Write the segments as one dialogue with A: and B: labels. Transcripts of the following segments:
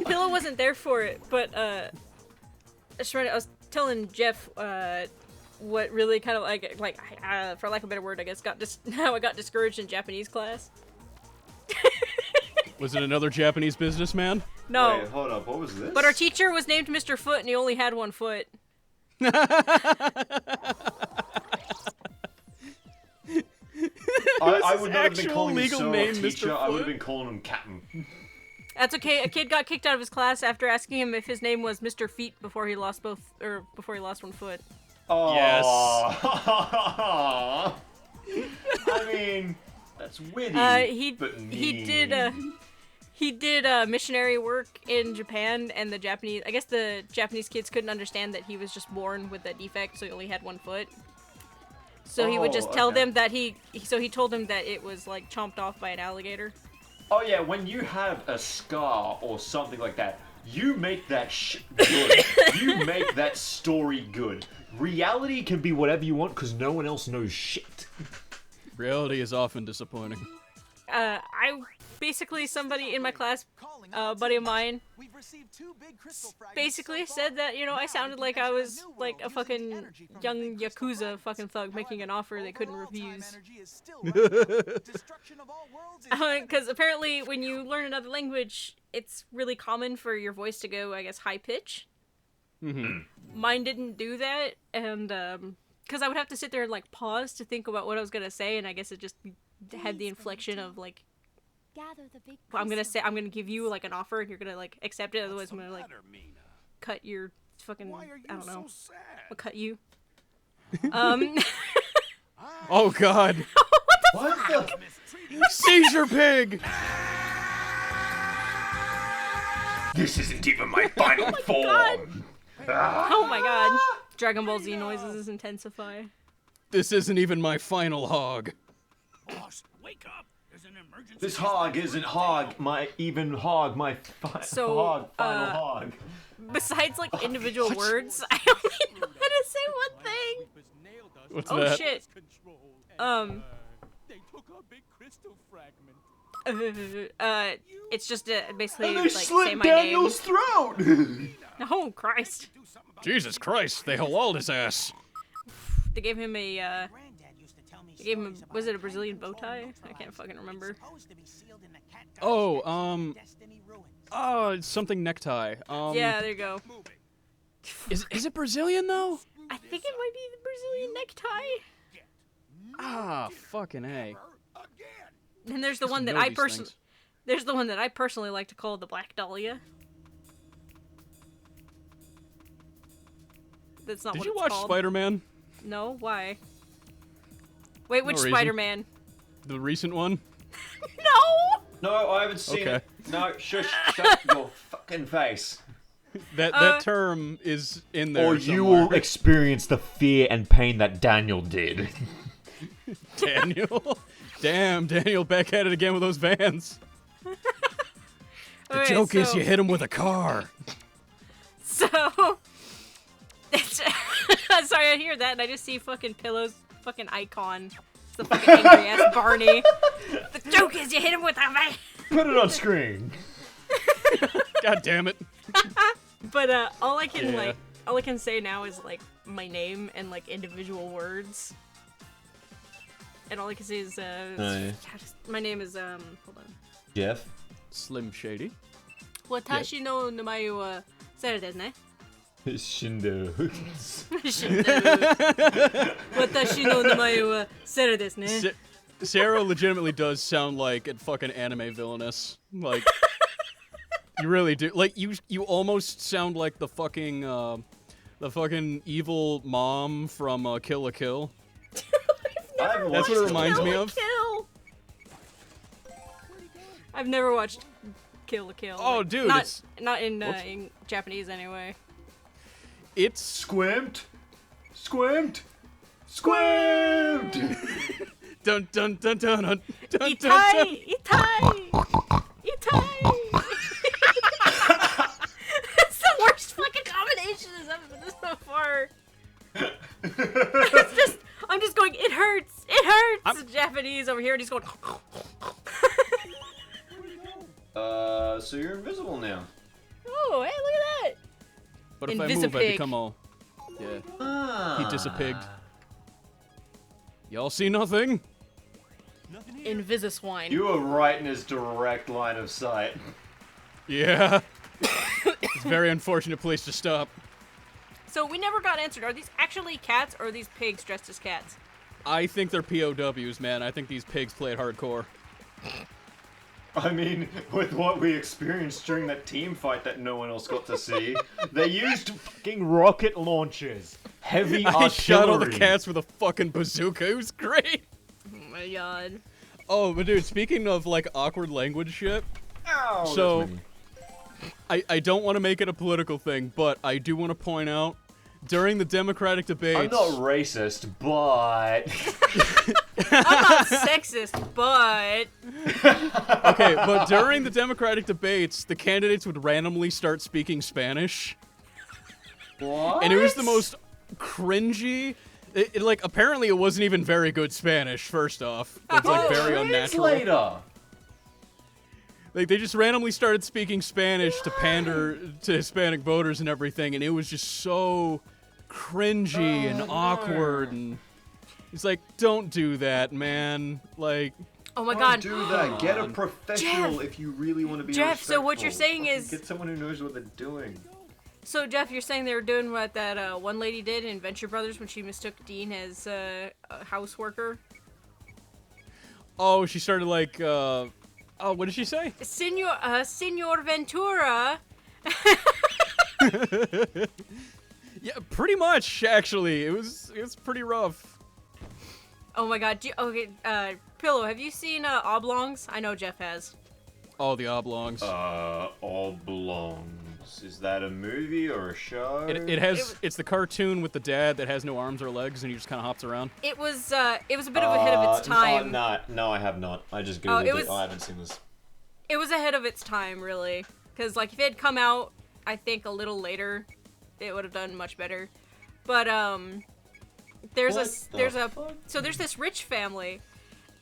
A: Pillow wasn't there for it, but I was telling Jeff what really kind of for lack of a better word, I guess, how I got discouraged in Japanese class.
B: Was it another Japanese businessman?
A: No.
C: Wait, hold up. What was this?
A: But our teacher was named Mr. Foot, and he only had one foot.
C: I would not have been
B: actual
C: calling him
B: legal
C: so
B: name,
C: teacher.
B: Mr.
C: I would
B: Foot?
C: have been calling him Captain.
A: That's okay. A kid got kicked out of his class after asking him if his name was Mr. Feet before he lost one foot.
C: Oh.
B: Yes.
C: I mean, that's witty.
A: He
C: but
A: he did missionary work in Japan, and the Japanese kids couldn't understand that he was just born with that defect, so he only had one foot. So he would just tell them that he told them that it was like chomped off by an alligator.
C: Oh yeah, when you have a scar or something like that, you make that shit good. You make that story good. Reality can be whatever you want because no one else knows shit.
B: Reality is often disappointing.
A: Somebody in my class, a buddy of mine, basically said that, I sounded like I was like a fucking young Yakuza fucking thug making an offer they couldn't refuse. Because apparently when you learn another language, it's really common for your voice to go, I guess, high pitch.
B: Mm-hmm.
A: Mine didn't do that, and because I would have to sit there and like pause to think about what I was gonna say, and I guess it just had the inflection of like, I'm gonna give you like an offer and you're gonna like accept it, otherwise I'm gonna like cut your fucking, I don't know, I'll cut you.
B: Oh god.
C: What the?
B: Seizure pig!
C: This isn't even my final form.
A: Oh my god. Dragon Ball Z noises intensify.
B: This isn't even my final hog.
D: Boss, wake up. There's an emergency.
C: This hog isn't hog, my hog, my final hog.
A: Besides like individual words, I only know how to say one thing.
B: What's
A: Oh
B: that?
A: shit.
D: They took a big crystal fragment.
A: It's just basically
C: And they
A: like say
C: slit
A: my
C: Daniel's throat!
A: name. Oh Christ!
B: Jesus Christ, they halaled his ass.
A: They gave him a. Was it a Brazilian bow tie? I can't fucking remember.
B: Oh, it's something necktie.
A: Yeah, there you go.
B: Is it Brazilian though?
A: I think it might be the Brazilian necktie.
B: Ah, fucking A.
A: And there's the
B: Just
A: one that
B: know
A: I
B: these
A: personally.
B: things.
A: There's the one that I personally like to call the Black Dahlia. That's not
B: Did
A: what
B: you
A: it's
B: watch
A: called.
B: Spider-Man?
A: No, why? Wait, which
B: No reason.
A: Spider-Man?
B: The recent one?
A: No!
C: No, I haven't seen
B: Okay.
C: it. No, shush, shut your fucking face.
B: That term is in there
C: Or you
B: somewhere.
C: will experience the fear and pain that Daniel did.
B: Daniel. Damn, Daniel back at it again with those vans. The
A: Okay,
B: joke is
A: so-
B: you hit him with a car.
A: So, it's, sorry, I hear that and I just see fucking Pillow's fucking icon. It's the fucking angry ass Barney. The joke is you hit him with a van.
C: Put it on screen.
B: God damn it.
A: But all I can
B: Yeah.
A: all I can say now is like my name and like individual words. And all I can say is my name is hold on.
C: Jeff.
B: Slim Shady.
A: Watashi no namae wa Sarah desu ne.
C: Shindo.
A: Watashi no namae wa Sarah desu ne.
B: Sarah legitimately does sound like a fucking anime villainess. Like, you really do. Like, you almost sound like the fucking evil mom from Kill la Kill. That's what it reminds me of.
A: Kill. I've never watched Kill la Kill.
B: Oh,
A: like,
B: dude,
A: not in Japanese anyway.
B: It's
C: Squamped. Squamped. Squamped.
B: dun dun dun dun dun dun dun.
A: Itai! Itai! Itai! That's the worst fucking combination I've ever done so far. I'm just going, it hurts! It hurts! Japanese over here, and he's going.
C: So you're invisible now.
A: Oh, hey, look at that!
B: But if I move, I become all... Yeah.
C: Ah.
B: He disapigged. Y'all see nothing?
A: Invisiswine.
C: You were right in his direct line of sight.
B: Yeah. It's a very unfortunate place to stop.
A: So we never got answered. Are these actually cats or are these pigs dressed as cats?
B: I think they're POWs, man. I think these pigs played hardcore.
C: I mean, with what we experienced during that team fight that no one else got to see, they used fucking rocket launchers, heavy artillery.
B: I shot all the cats with a fucking bazooka. It was great.
A: Oh my god.
B: Oh, but dude, speaking of like awkward language shit,
C: Ow,
B: so
C: that's me.
B: I don't want to make it a political thing, but I do want to point out during the Democratic debates.
C: I'm not racist, but
A: I'm not sexist, but...
B: Okay, but during the Democratic debates, the candidates would randomly start speaking Spanish.
C: what?
B: And it was the most cringy. Like, apparently it wasn't even very good Spanish, first off. It's, like, very unnatural.
C: Translator.
B: Like, they just randomly started speaking Spanish to pander to Hispanic voters and everything, and it was just so cringy and awkward, and it's like, don't do that, man. Like...
A: Oh my
C: Don't
A: god.
C: do that. Get a
B: on.
C: professional
A: Jeff!
C: if you really want to be
A: Jeff, so what
C: respectful.
A: you're saying
C: Fucking
A: is-
C: get someone who knows what they're doing.
A: So, Jeff, you're saying they were doing what that one lady did in Venture Brothers when she mistook Dean as a house worker?
B: Oh, she started like, oh, what did she say?
A: Senor Ventura.
B: Yeah, pretty much, actually. It was pretty rough.
A: Oh my god. Okay, Pillow, have you seen Oblongs? I know Jeff has.
B: Oh, the oblongs.
C: Oblongs. Is that a movie or a show?
B: It has, it's the cartoon with the dad that has no arms or legs and he just kind of hops around.
A: It was a bit of ahead of its time.
C: No, I have not. I just googled
A: it was-
C: I haven't seen this.
A: It was ahead of its time, really. Because, like, if it had come out, I think, a little later, it would have done much better. But, there's there's this rich family,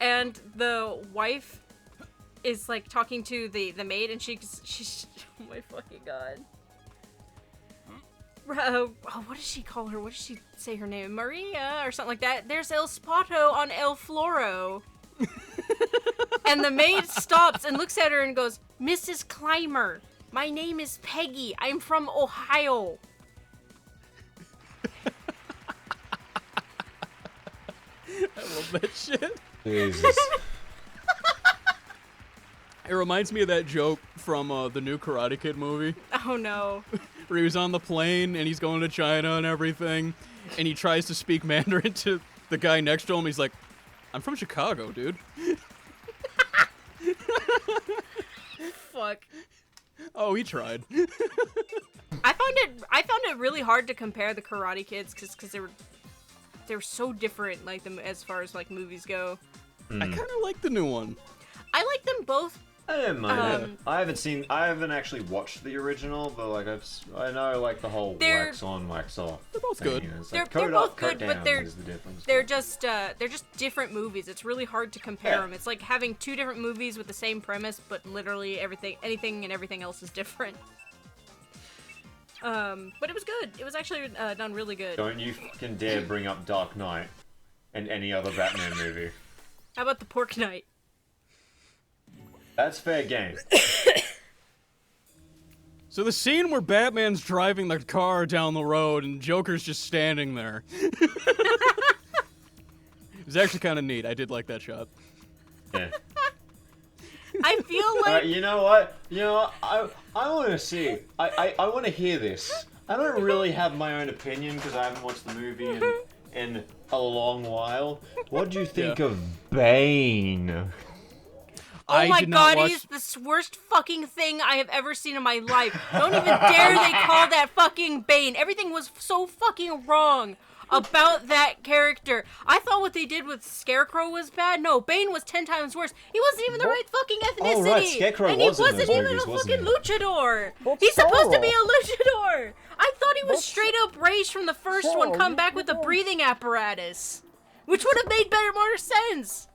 A: and the wife is, like, talking to the maid, and she's, oh my fucking god. What does she call her? What does she say her name? Maria, or something like that. There's El Spato on El Floro. And the maid stops and looks at her and goes, Mrs. Clymer, my name is Peggy. I'm from Ohio.
B: I love that shit.
C: Jesus.
B: It reminds me of that joke from the new Karate Kid movie,
A: Oh no.
B: where he was on the plane and he's going to China and everything, and he tries to speak Mandarin to the guy next to him. He's like, I'm from Chicago, dude.
A: Fuck.
B: Oh, he tried.
A: I found it really hard to compare the Karate Kids because they were so different, like them as far as like movies go.
B: I kind of like the new one.
A: I like them both.
C: I didn't mind it. I haven't actually watched the original, but like I know like the whole
A: They're-
C: wax on, wax off.
B: They're both
C: thing,
B: good.
C: you know, it's
A: They're
C: like coat
A: both
C: up, coat
A: good, but
C: down is the difference.
A: They're just different movies. It's really hard to compare
C: Yeah.
A: them. It's like having two different movies with the same premise, but literally anything and everything else is different. But it was good. It was actually done really good.
C: Don't you fucking dare bring up Dark Knight and any other Batman movie.
A: How about the Pork Knight?
C: That's fair game.
B: So the scene where Batman's driving the car down the road and Joker's just standing there. It was actually kind of neat. I did like that shot.
C: Yeah.
A: I feel like
C: You know what? I want to see. I want to hear this. I don't really have my own opinion because I haven't watched the movie in a long while. What do you think
B: Yeah.
C: of Bane?
A: oh my
B: did not
A: god,
B: watch...
A: he's the worst fucking thing I have ever seen in my life. Don't even dare they call that fucking Bane. Everything was so fucking wrong about that character. I thought what they did with Scarecrow was bad. No, Bane was 10 times worse. He wasn't even the right fucking ethnicity.
C: Oh, right, Scarecrow
A: and he
C: was in
A: wasn't
C: those
A: even
C: movies,
A: a
C: wasn't
A: fucking
C: he?
A: luchador.
E: But
A: He's supposed to
E: Sorrow.
A: be a luchador. I thought he was straight up raised from the first one,
E: Sorrow,
A: come
E: you
A: back with a
E: don't-
A: breathing apparatus, which would have made more sense.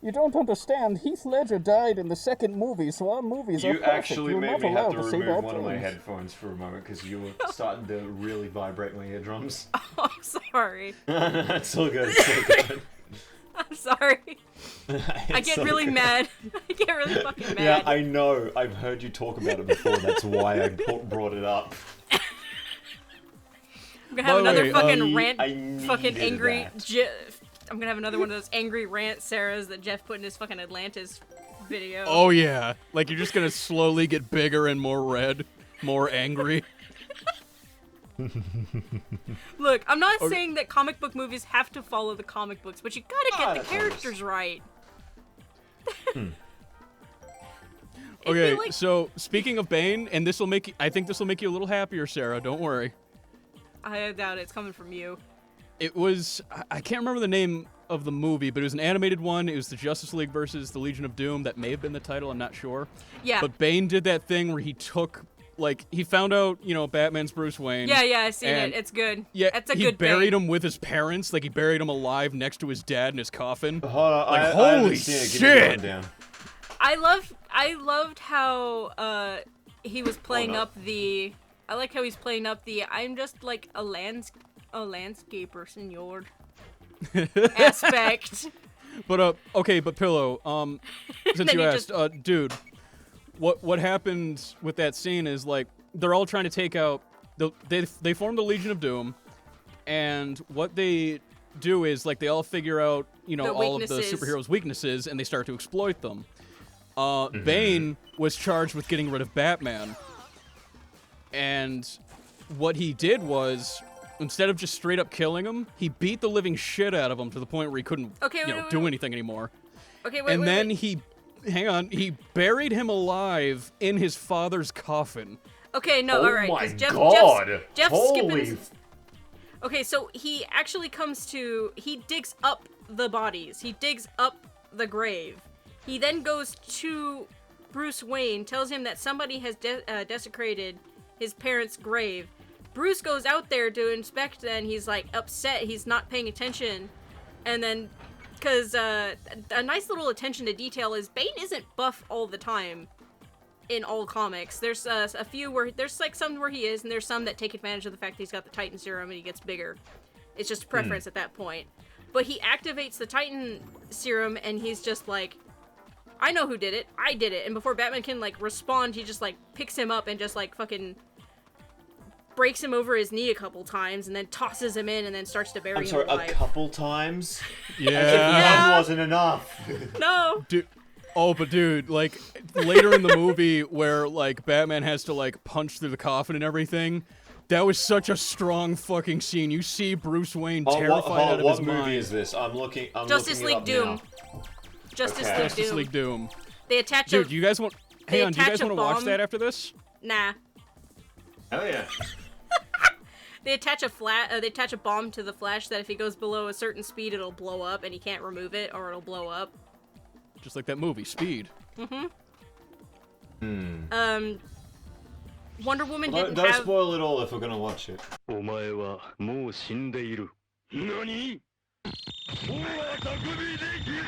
E: You don't understand. Heath Ledger died in the second movie, so our movies are
C: You
E: perfect.
C: actually
E: You're
C: made
E: not
C: me have
E: allowed
C: to
E: to say
C: remove
E: bad
C: one of my
E: things.
C: headphones for a moment because you were starting to really vibrate my eardrums.
A: Oh, sorry.
C: It's all good. It's all good.
A: I'm sorry. I
C: It's
A: get
C: all
A: really
C: good.
A: mad. I get really fucking mad.
C: Yeah, I know. I've heard you talk about it before. That's why I brought it up.
A: I'm gonna have
B: By the
A: another
B: way,
A: fucking rant,
C: I
A: fucking
C: needed
A: angry.
C: that.
A: I'm gonna have another one of those angry rant Sarahs that Jeff put in his fucking Atlantis video.
B: Oh yeah, like you're just gonna slowly get bigger and more red, more angry.
A: Look, I'm not saying that comic book movies have to follow the comic books, but you gotta get the
C: that's
A: characters right.
B: Okay,
A: like-
B: so speaking of Bane, and this will make I think this will make you a little happier, Sarah. Don't worry.
A: I doubt it's coming from you.
B: It was I can't remember the name of the movie, but it was an animated one. It was the Justice League versus the Legion of Doom. That may have been the title. I'm not sure.
A: Yeah.
B: But Bane did that thing where he took like he found out Batman's Bruce Wayne.
A: Yeah, I've seen
B: and
A: it. It's good.
B: Yeah,
A: That's a
B: he
A: good
B: buried
A: Bane.
B: him with his parents. Like he buried him alive next to his dad in his coffin.
C: Hold on,
B: Like,
C: I
B: holy
C: haven't seen it. Give me the
B: shit.
C: rundown.
A: I loved how he was playing
C: no.
A: up the. I like how he's playing up the. I'm just like a landscaper, senor. aspect.
B: But okay, but Pillow, since
A: Then
B: you
A: he
B: asked, dude, what happened with that scene is like they're all trying to take out they form the Legion of Doom, and what they do is like they all figure out
A: Their
B: all of the
A: weaknesses.
B: superheroes' weaknesses and they start to exploit them. Bane was charged with getting rid of Batman, and what he did was, instead of just straight up killing him, he beat the living shit out of him to the point where he couldn't
A: Okay,
B: do anything anymore.
A: Okay, wait,
B: And
A: wait,
B: then
A: wait.
B: he buried him alive in his father's coffin.
A: Okay, no,
C: Oh
A: all right.
C: my
A: 'cause
C: God.
A: Jeff's
C: Holy
A: skipping. Okay, so he actually he digs up the bodies. He digs up the grave. He then goes to Bruce Wayne, tells him that somebody has desecrated his parents' grave. Bruce goes out there to inspect, and he's like upset. He's not paying attention, and then because a nice little attention to detail is Bane isn't buff all the time. In all comics, there's a few where there's like some where he is, and there's some that take advantage of the fact that he's got the Titan serum and he gets bigger. It's just a preference at that point. But he activates the Titan serum, and he's just like, I know who did it. I did it. And before Batman can like respond, he just like picks him up and just like fucking breaks him over his knee a couple times, and then tosses him in, and then starts to bury
C: I'm
A: him
C: sorry,
A: alive.
C: a couple times?
B: Yeah.
C: One wasn't enough.
A: No.
B: Dude. Oh, but dude, like later in the movie where like Batman has to like punch through the coffin and everything, that was such a strong fucking scene. You see Bruce Wayne terrified out of
C: what
B: his
C: movie
B: mind.
C: is this? I'm
A: Justice
C: looking it
A: League
C: up
A: Doom.
C: now.
A: Justice
C: Okay.
A: League
B: Justice
A: Doom.
B: League Doom.
A: They attach
B: Dude,
A: a
B: do you guys want?
A: they
B: Hang on, do you
A: attach
B: guys
A: a
B: want to watch
A: bomb-
B: that after this?
A: nah.
C: Oh yeah.
A: They attach they attach a bomb to the Flash that if he goes below a certain speed, it'll blow up, and he can't remove it, or it'll blow up.
B: Just like that movie, Speed.
A: Wonder Woman
C: Don't,
A: didn't
C: don't
A: have.
C: spoil it all if we're gonna watch it.
F: お前はもう死んでいる。何？もう匠でひぜ